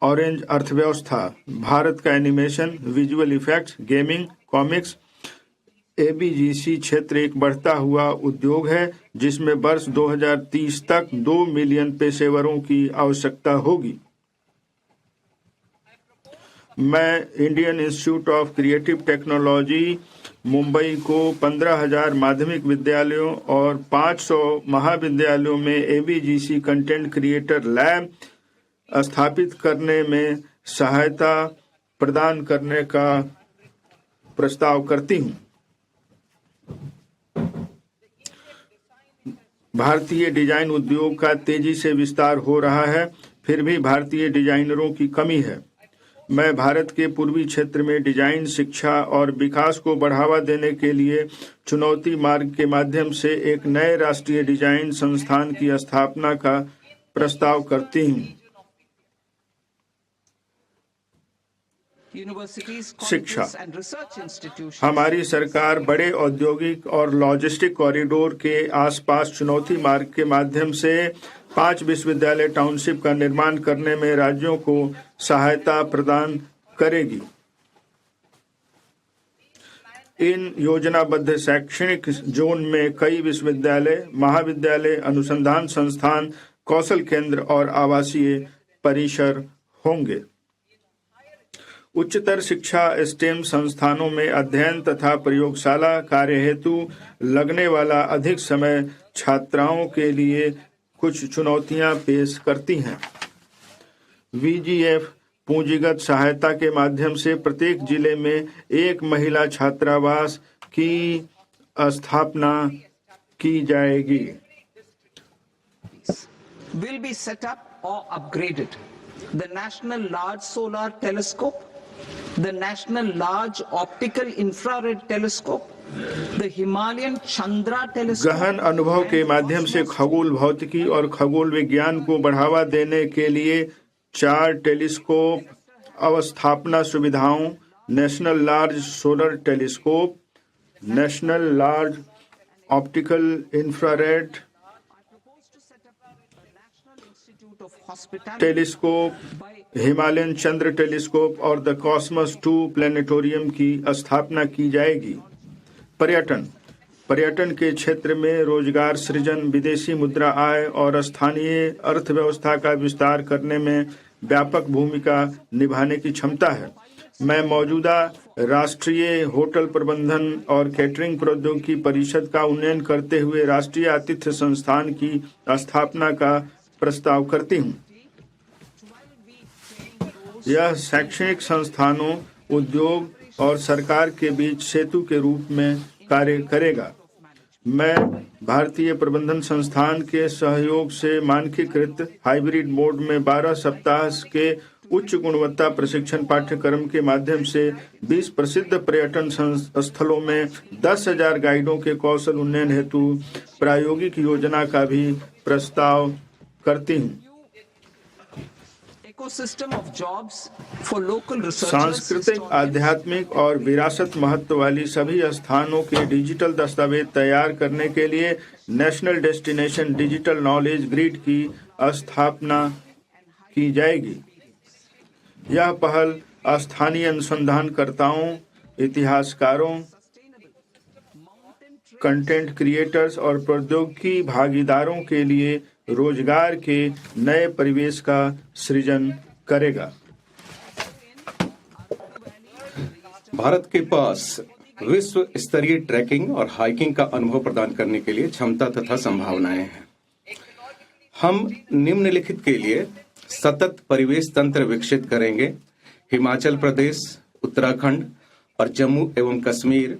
Orange अर्थव्यवस्था, भारत का animation, visual effects, gaming, comics. AVGC क्षेत्र एक बढ़ता हुआ उद्योग है जिसमें वर्ष 2030 तक 2 मिलियन पेशेवरों की आवश्यकता होगी। मैं Indian institute of creative technology Mumbai को 15,000 माध्यमिक विद्यालयों और 500 महाविद्यालयों में एबीजीसी कंटेंट क्रिएटर लैब स्थापित करने में सहायता प्रदान करने का प्रस्ताव करती हूँ। भारतीय डिजाइन उद्योग का तेजी से विस्तार हो रहा है, फिर भी भारतीय डिजाइनरों की कमी है। मैं भारत के पूर्वी क्षेत्र में डिजाइन शिक्षा और विकास को बढ़ावा देने के लिए चुनौती मार्ग के माध्यम से एक नए राष्ट्रीय डिजाइन संस्थान की स्थापना का प्रस्ताव करती हूँ। शिक्षा। हमारी सरकार बड़े औद्योगिक और लॉजिस्टिक कॉरिडोर के आसपास चुनौती मार्ग के माध्यम से 5 विश्वविद्यालय टाउनशिप का निर्माण करने में राज्यों को सहायता प्रदान करेगी। इन योजनाबद्ध शैक्षणिक जोन में कई विश्वविद्यालय, महाविद्यालय, अनुसंधान संस्थान, कौशल केंद्र और आवासीय परिसर होंगे। उच्चतर शिक्षा स्टेम संस्थानों में अध्ययन तथा प्रयोगशाला कार्य हेतु लगने वाला अधिक समय छात्राओं के लिए कुछ चुनौतियां पेश करती हैं। वीजीएफ पूंजीगत सहायता के माध्यम से प्रत्येक जिले में एक महिला छात्रावास की स्थापना की जाएगी। Will be set up or upgraded. The National Large Solar Telescope, the National Large Optical Infrared Telescope, the Himalayan Chandra Telescope। गहन अनुभव के माध्यम से खगोल भौतिकी और खगोल विज्ञान को बढ़ावा देने के लिए 4 टेलीस्कोप अवस्थापना सुविधाओं, national large solar telescope, national large optical infrared telescope, Himalayan Chandra telescope और द कॉस्मस 2 प्लेनेटोरियम की स्थापना की जाएगी। पर्यटन के क्षेत्र में रोजगार सृजन, विदेशी मुद्रा आय और स्थानीय अर्थव्यवस्था का विस्तार करने में व्यापक भूमिका निभाने की क्षमता है। मैं मौजूदा राष्ट्रीय होटल प्रबंधन और कैटरिंग प्रौद्योगिकी परिषद का उन्नयन करते हुए राष्ट्रीय आतिथ्य संस्थान की स्थापना का प्रस्ताव करती हूँ। यह शैक्षणिक संस्थानों, उद्योग और सरकार के बीच सेतु के रूप में कार्य करेगा। मैं भारतीय प्रबंधन संस्थान के सहयोग से मानकीकृत हाइब्रिड मोड में 12 सप्ताह के उच्च गुणवत्ता प्रशिक्षण पाठ्यक्रम के माध्यम से 20 प्रसिद्ध पर्यटन स्थलों में 10,000 गाइडों के कौशल उन्नयन हेतु प्रायोगिक योजना का भी प्रस्ताव करती हूँ। सांस्कृतिक, आध्यात्मिक और विरासत महत्व वाली सभी स्थानों के डिजिटल दस्तावेज तैयार करने के लिए national destination digital knowledge grid की स्थापना की जाएगी। यह पहल स्थानीय अनुसंधानकर्ताओं, इतिहासकारों, कंटेंट क्रिएटर्स और प्रौद्योगिकी भागीदारों के लिए रोजगार के नए परिवेश का सृजन करेगा। भारत के पास विश्व स्तरीय ट्रैकिंग और हाइकिंग का अनुभव प्रदान करने के लिए क्षमता तथा संभावनाएं हैं। हम निम्नलिखित के लिए सतत परिवेश तंत्र विकसित करेंगे। हिमाचल प्रदेश, उत्तराखंड और जम्मू एवं कश्मीर,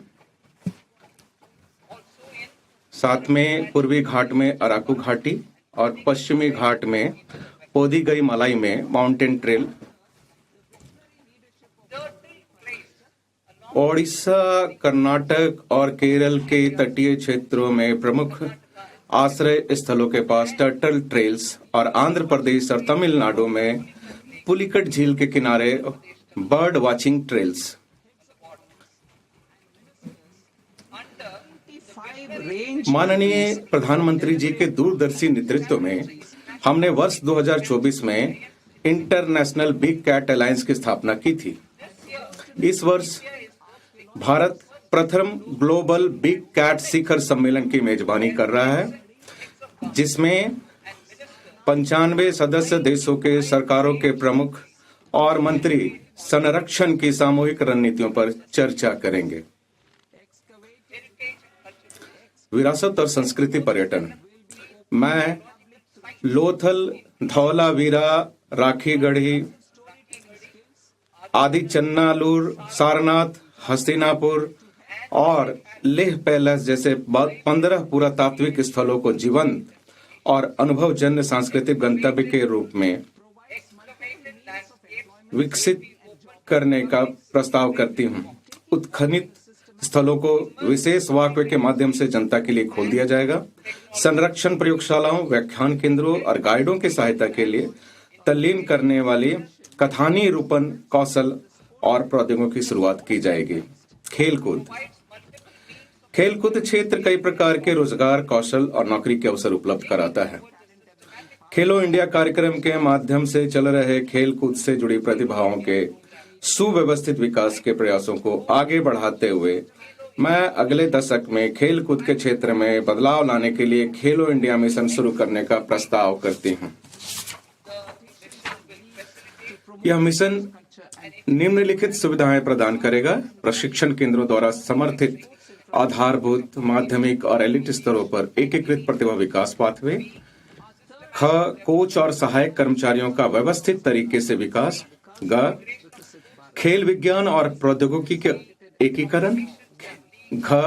साथ में पूर्वी घाट में अराकू घाटी और पश्चिमी घाट में पोदिगई मलाई में माउंटेन ट्रेल, ओडिशा, कर्नाटक और केरल के तटीय क्षेत्रों में प्रमुख आश्रय स्थलों के पास टर्टल ट्रेल्स और आंध्र प्रदेश और तमिलनाडु में पुलिकट झील के किनारे बर्ड वाचिंग ट्रेल्स। माननीय प्रधानमंत्री जी के दूरदर्शी नेतृत्व में हमने वर्ष 2024 में इंटरनेशनल बिग कैट अलायंस की स्थापना की थी। इस वर्ष भारत प्रथम ग्लोबल बिग कैट शिखर सम्मेलन की मेजबानी कर रहा है, जिसमें 95 सदस्य देशों के सरकारों के प्रमुख और मंत्री संरक्षण की सामूहिक रणनीतियों पर चर्चा करेंगे। विरासत और संस्कृति पर्यटन। मैं लोथल, धौलावीरा, राखीगढ़ी आदि, चन्नालूर, सारनाथ, हस्तिनापुर और लेह पैलेस जैसे 15 पुरातात्विक स्थलों को जीवंत और अनुभवजन्य सांस्कृतिक गंतव्य के रूप में विकसित करने का प्रस्ताव करती हूं। उत्खनित स्थलों को विशेष वॉकवे के माध्यम से जनता के लिए खोल दिया जाएगा। संरक्षण प्रयोगशालाओं, व्याख्यान केंद्रों और गाइडों की सहायता के लिए तल्लीन करने वाली कथानी रूपन कौशल और प्रौद्योगिकी की शुरुआत की जाएगी। खेलकूद। खेलकूद क्षेत्र कई प्रकार के रोजगार, कौशल और नौकरी के अवसर उपलब्ध कराता है। खेलो इंडिया कार्यक्रम के माध्यम से चल रहे खेलकूद से जुड़ी प्रतिभाओं के सुव्यवस्थित विकास के प्रयासों को आगे बढ़ाते हुए मैं अगले दशक में खेलकूद के क्षेत्र में बदलाव लाने के लिए खेलो इंडिया मिशन शुरू करने का प्रस्ताव करती हूं। यह मिशन निम्नलिखित सुविधाएं प्रदान करेगा: प्रशिक्षण केंद्रों द्वारा समर्थित आधारभूत, माध्यमिक और एलिट स्तरों पर एकीकृत प्रतिभा विकास पाथवे। ख, कोच और सहायक कर्मचारियों का व्यवस्थित तरीके से विकास। ग, खेल विज्ञान और प्रौद्योगिकी के एकीकरण। घ,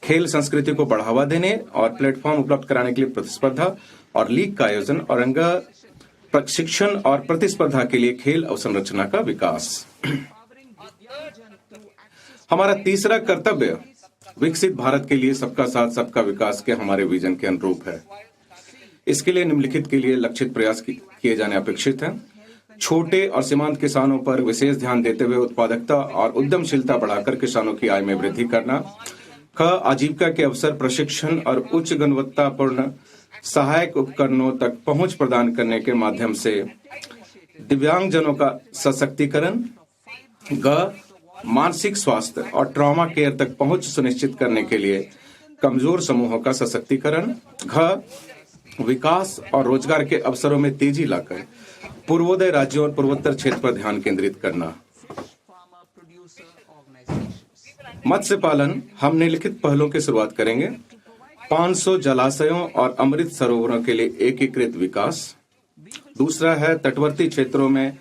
खेल संस्कृति को बढ़ावा देने और प्लेटफॉर्म उपलब्ध कराने के लिए प्रतिस्पर्धा और लीग का आयोजन। और अंग, प्रशिक्षण और प्रतिस्पर्धा के लिए खेल अवसंरचना का विकास। हमारा तीसरा कर्तव्य विकसित भारत के लिए सबका साथ सबका विकास के हमारे विजन के अनुरूप है। इसके लिए निम्नलिखित के लिए लक्षित प्रयास किए जाने अपेक्षित हैं: छोटे और सीमांत किसानों पर विशेष ध्यान देते हुए उत्पादकता और उद्यमशीलता बढ़ाकर किसानों की आय में वृद्धि करना। ख, आजीविका के अवसर, प्रशिक्षण और उच्च गुणवत्तापूर्ण सहायक उपकरणों तक पहुंच प्रदान करने के माध्यम से दिव्यांगजनों का सशक्तिकरण। ग, मानसिक स्वास्थ्य और ट्रॉमा केयर तक पहुंच सुनिश्चित करने के लिए कमजोर समूहों का सशक्तिकरण। घ, विकास और रोजगार के अवसरों में तेजी लाकर पूर्वोदय राज्यों और पूर्वोत्तर क्षेत्र पर ध्यान केंद्रित करना। मत्स्य पालन। हम निम्नलिखित पहलों की शुरुआत करेंगे: 500 जलाशयों और अमृत सरोवरों के लिए एकीकृत विकास। दूसरा है तटवर्ती क्षेत्रों में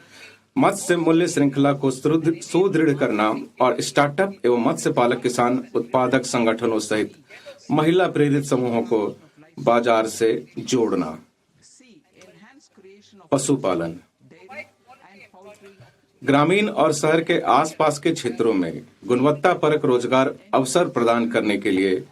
मत्स्य मूल्य श्रृंखला को सुदृढ़ करना और स्टार्टअप एवं मत्स्य पालक किसान उत्पादक संगठनों सहित महिला प्रेरित समूहों को बाजार से जोड़ना। पशुपालन। ग्रामीण और शहर के आसपास के क्षेत्रों में गुणवत्तापरक रोजगार अवसर प्रदान करने के लिए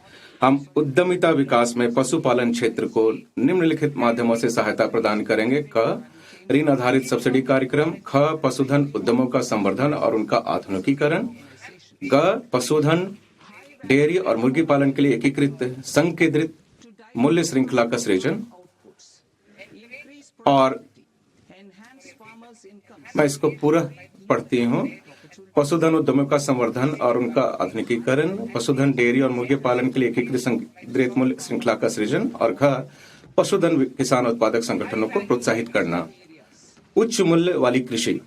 हम उद्यमिता विकास में पशुपालन क्षेत्र को निम्नलिखित माध्यमों से सहायता प्रदान करेंगे: क, ऋण आधारित सब्सिडी कार्यक्रम। ख, पशुधन उद्यमों का संवर्धन और उनका आधुनिकीकरण। ग, पशुधन, डेयरी और मुर्गी पालन के लिए एकीकृत संकेंद्रित मूल्य श्रृंखला का सृजन। और मैं इसको पूरा पढ़ती हूँ: पशुधन उद्यमों का संवर्धन और उनका आधुनिकीकरण, पशुधन, डेयरी और मुर्गी पालन के लिए एकीकृत संकेंद्रित मूल्य श्रृंखला का सृजन। और घ, पशुधन किसान उत्पादक संगठनों को प्रोत्साहित करना। उच्च मूल्य वाली कृषि।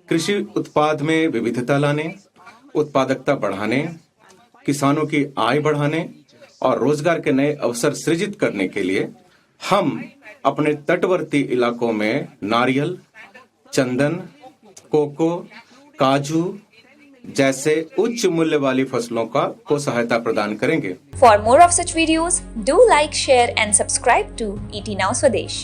कृषि उत्पाद में विविधता लाने, उत्पादकता बढ़ाने, किसानों की आय बढ़ाने और रोजगार के नए अवसर सृजित करने के लिए हम अपने तटवर्ती इलाकों में नारियल, चंदन, कोको, काजू जैसे उच्च मूल्य वाली फसलों को सहायता प्रदान करेंगे। For more of such videos, do like, share and subscribe to ET Now Swadesh.